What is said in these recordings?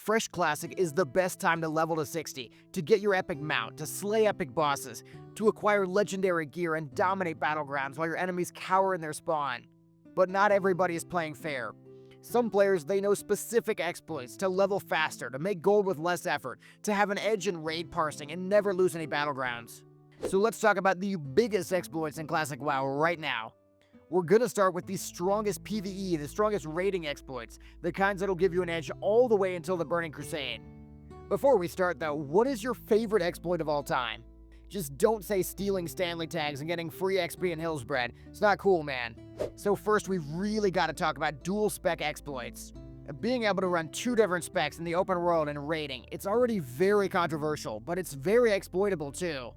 Fresh Classic is the best time to level to 60, to get your epic mount, to slay epic bosses, to acquire legendary gear and dominate battlegrounds while your enemies cower in their spawn. But not everybody is playing fair. Some players, they know specific exploits to level faster, to make gold with less effort, to have an edge in raid parsing and never lose any battlegrounds. So let's talk about the biggest exploits in Classic WoW right now. We're gonna start with the strongest PvE, the strongest raiding exploits, the kinds that'll give you an edge all the way until the Burning Crusade. Before we start though, what is your favorite exploit of all time? Just don't say stealing Stanley tags and getting free XP in Hillsbred. It's not cool, man. So first, we've really got to talk about dual spec exploits. Being able to run 2 different specs in the open world and raiding, it's already very controversial, but it's very exploitable too.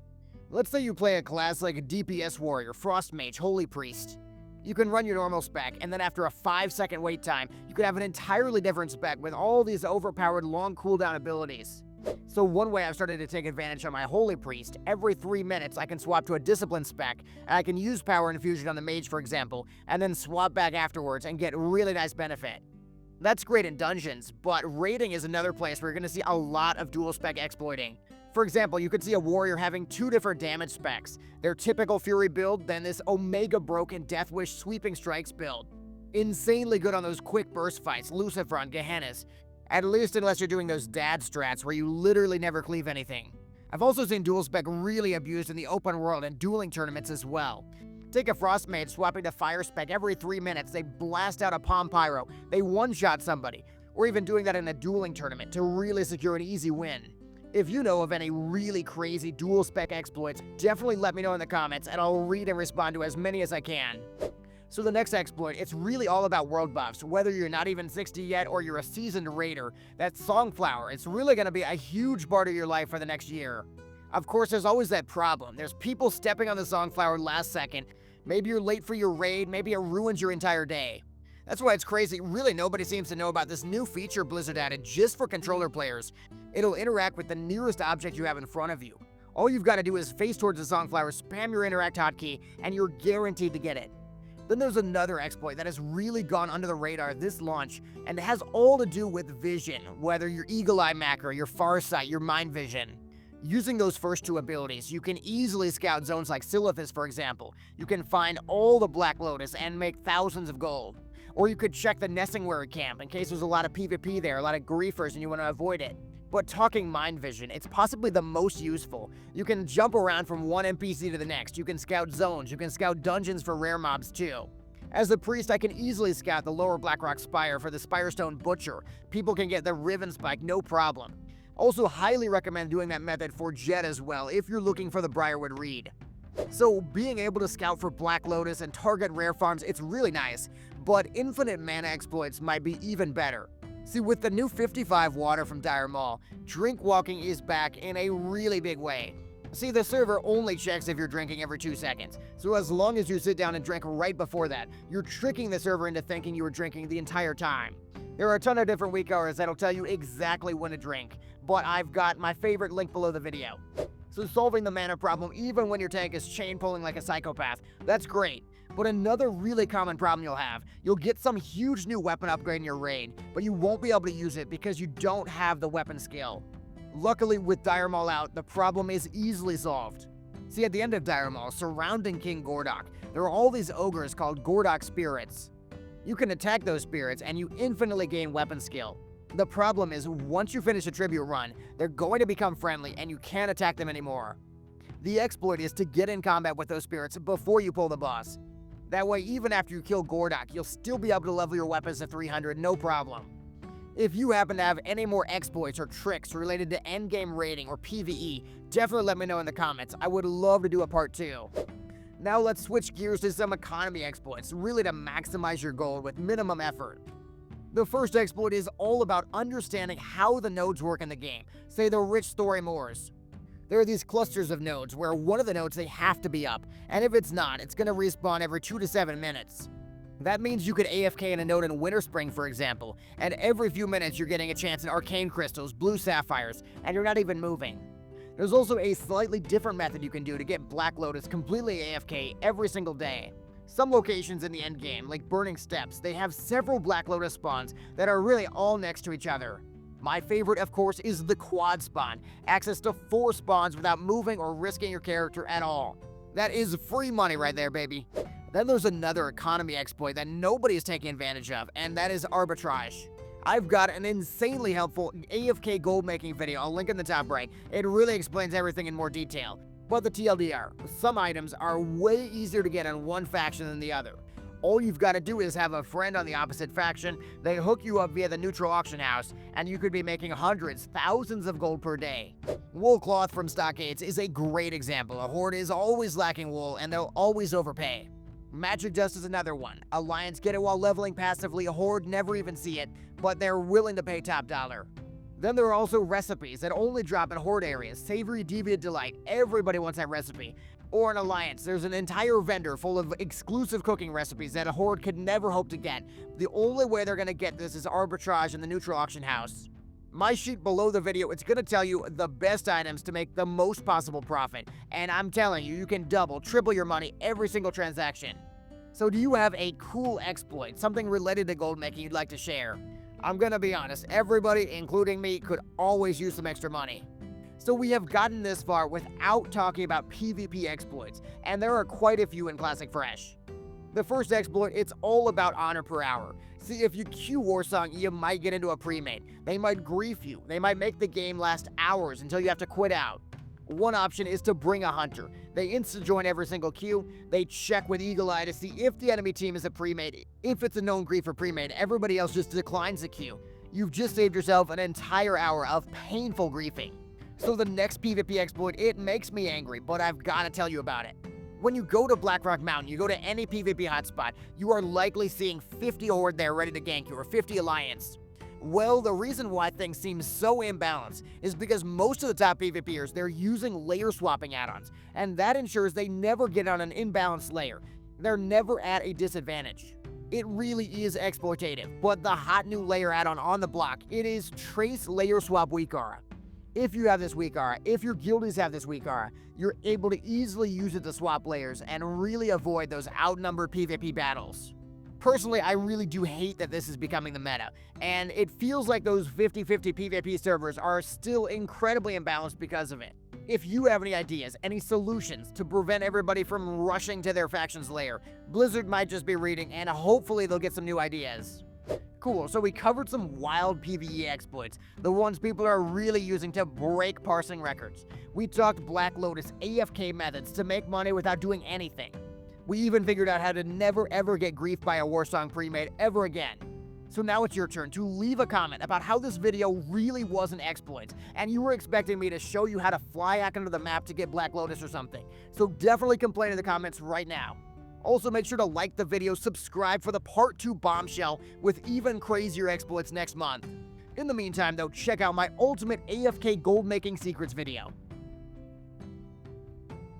Let's say you play a class like a DPS Warrior, Frost Mage, Holy Priest. You can run your normal spec, and then after a 5-second wait time, you can have an entirely different spec with all these overpowered long cooldown abilities. So one way I've started to take advantage on my Holy Priest, every 3 minutes I can swap to a Discipline spec, and I can use Power Infusion on the Mage for example, and then swap back afterwards and get really nice benefit. That's great in dungeons, but raiding is another place where you're going to see a lot of dual spec exploiting. For example, you could see a warrior having 2 different damage specs, their typical Fury build, then this Omega Broken Death Wish Sweeping Strikes build. Insanely good on those quick burst fights, Lucifer on Gehennas. At least unless you're doing those dad strats where you literally never cleave anything. I've also seen dual spec really abused in the open world and dueling tournaments as well. Take a Frost Mage swapping to Fire spec every 3 minutes, they blast out a Palm Pyro, they one-shot somebody, or even doing that in a dueling tournament to really secure an easy win. If you know of any really crazy dual spec exploits, definitely let me know in the comments and I'll read and respond to as many as I can. So the next exploit, it's really all about world buffs. Whether you're not even 60 yet or you're a seasoned raider, that Songflower, it's really going to be a huge part of your life for the next year. Of course, there's always that problem. There's people stepping on the Songflower last second. Maybe you're late for your raid, maybe it ruins your entire day. That's why it's crazy, really nobody seems to know about this new feature Blizzard added just for controller players. It'll interact with the nearest object you have in front of you. All you've got to do is face towards the Songflower, spam your interact hotkey, and you're guaranteed to get it. Then there's another exploit that has really gone under the radar this launch, and it has all to do with vision, whether your Eagle Eye Macro, your Farsight, your Mind Vision. Using those first 2 abilities, you can easily scout zones like Silithus, for example. You can find all the Black Lotus and make thousands of gold. Or you could check the Nessingwary camp in case there's a lot of PvP there, a lot of griefers, and you want to avoid it. But talking Mind Vision, it's possibly the most useful. You can jump around from one NPC to the next, you can scout zones, you can scout dungeons for rare mobs too. As a priest, I can easily scout the lower Blackrock Spire for the Spirestone Butcher. People can get the Riven Spike, no problem. Also highly recommend doing that method for Jet as well if you're looking for the Briarwood Reed. So being able to scout for Black Lotus and target rare farms, it's really nice, but infinite mana exploits might be even better. See, with the new 55 water from Dire Maul, drink walking is back in a really big way. See, the server only checks if you're drinking every 2 seconds, so as long as you sit down and drink right before that, you're tricking the server into thinking you were drinking the entire time. There are a ton of different weak hours that'll tell you exactly when to drink, but I've got my favorite link below the video. So solving the mana problem even when your tank is chain pulling like a psychopath, that's great. But another really common problem you'll get some huge new weapon upgrade in your raid, but you won't be able to use it because you don't have the weapon skill. Luckily, with Dire Maul out, the problem is easily solved. See, at the end of Dire Maul, surrounding King Gordok, there are all these ogres called Gordok Spirits. You can attack those spirits and you infinitely gain weapon skill. The problem is, once you finish a tribute run, they're going to become friendly and you can't attack them anymore. The exploit is to get in combat with those spirits before you pull the boss. That way, even after you kill Gordok, you'll still be able to level your weapons to 300, no problem. If you happen to have any more exploits or tricks related to endgame raiding or PvE, definitely let me know in the comments. I would love to do a part 2. Now let's switch gears to some economy exploits, really to maximize your gold with minimum effort. The first exploit is all about understanding how the nodes work in the game, say the rich story moors. There are these clusters of nodes where one of the nodes they have to be up, and if it's not, it's going to respawn every 2 to 7 minutes. That means you could AFK in a node in Winter Spring, for example, and every few minutes you're getting a chance at Arcane Crystals, Blue Sapphires, and you're not even moving. There's also a slightly different method you can do to get Black Lotus completely AFK every single day. Some locations in the endgame, like Burning Steps, they have several Black Lotus spawns that are really all next to each other. My favorite, of course, is the quad spawn. Access to 4 spawns without moving or risking your character at all. That is free money right there, baby. Then there's another economy exploit that nobody is taking advantage of, and that is arbitrage. I've got an insanely helpful AFK gold making video, I'll link in the top right. It really explains everything in more detail. But the TLDR, some items are way easier to get in one faction than the other. All you've got to do is have a friend on the opposite faction, they hook you up via the neutral auction house, and you could be making hundreds, thousands of gold per day. Wool cloth from Stockades is a great example. A horde is always lacking wool, and they'll always overpay. Magic dust is another one. Alliance get it while leveling passively, a horde never even see it, but they're willing to pay top dollar. Then there are also recipes that only drop in horde areas. Savory Deviant Delight, everybody wants that recipe. Or an alliance, there's an entire vendor full of exclusive cooking recipes that a horde could never hope to get. The only way they're gonna get this is arbitrage in the neutral auction house. My sheet below the video, it's gonna tell you the best items to make the most possible profit. And I'm telling you, you can double, triple your money every single transaction. So do you have a cool exploit, something related to gold making you'd like to share? I'm gonna be honest, everybody, including me, could always use some extra money. So we have gotten this far without talking about PvP exploits, and there are quite a few in Classic Fresh. The first exploit, it's all about honor per hour. See, if you queue Warsong, you might get into a pre-mate. They might grief you. They might make the game last hours until you have to quit out. One option is to bring a hunter. They insta-join every single queue. They check with Eagle Eye to see if the enemy team is a pre-mate. If it's a known griefer pre-mate, everybody else just declines the queue. You've just saved yourself an entire hour of painful griefing. So the next PvP exploit, it makes me angry, but I've got to tell you about it. When you go to Blackrock Mountain, you go to any PvP hotspot, you are likely seeing 50 horde there ready to gank you, or 50 alliance. Well, the reason why things seem so imbalanced is because most of the top PvPers, they're using layer swapping add-ons, and that ensures they never get on an imbalanced layer. They're never at a disadvantage. It really is exploitative, but the hot new layer add-on on the block, it is Trace Layer Swap Weak Aura. If you have this weak aura, if your guildies have this weak aura, you're able to easily use it to swap layers and really avoid those outnumbered PvP battles. Personally, I really do hate that this is becoming the meta, and it feels like those 50-50 PvP servers are still incredibly imbalanced because of it. If you have any ideas, any solutions to prevent everybody from rushing to their faction's lair, Blizzard might just be reading, and hopefully they'll get some new ideas. Cool, so we covered some wild PvE exploits, the ones people are really using to break parsing records. We talked Black Lotus AFK methods to make money without doing anything. We even figured out how to never ever get griefed by a Warsong pre-made ever again. So now it's your turn to leave a comment about how this video really was an exploit, and you were expecting me to show you how to fly out onto the map to get Black Lotus or something. So definitely complain in the comments right now. Also, make sure to like the video, subscribe for the part 2 bombshell with even crazier exploits next month. In the meantime, though, check out my ultimate AFK gold making secrets video.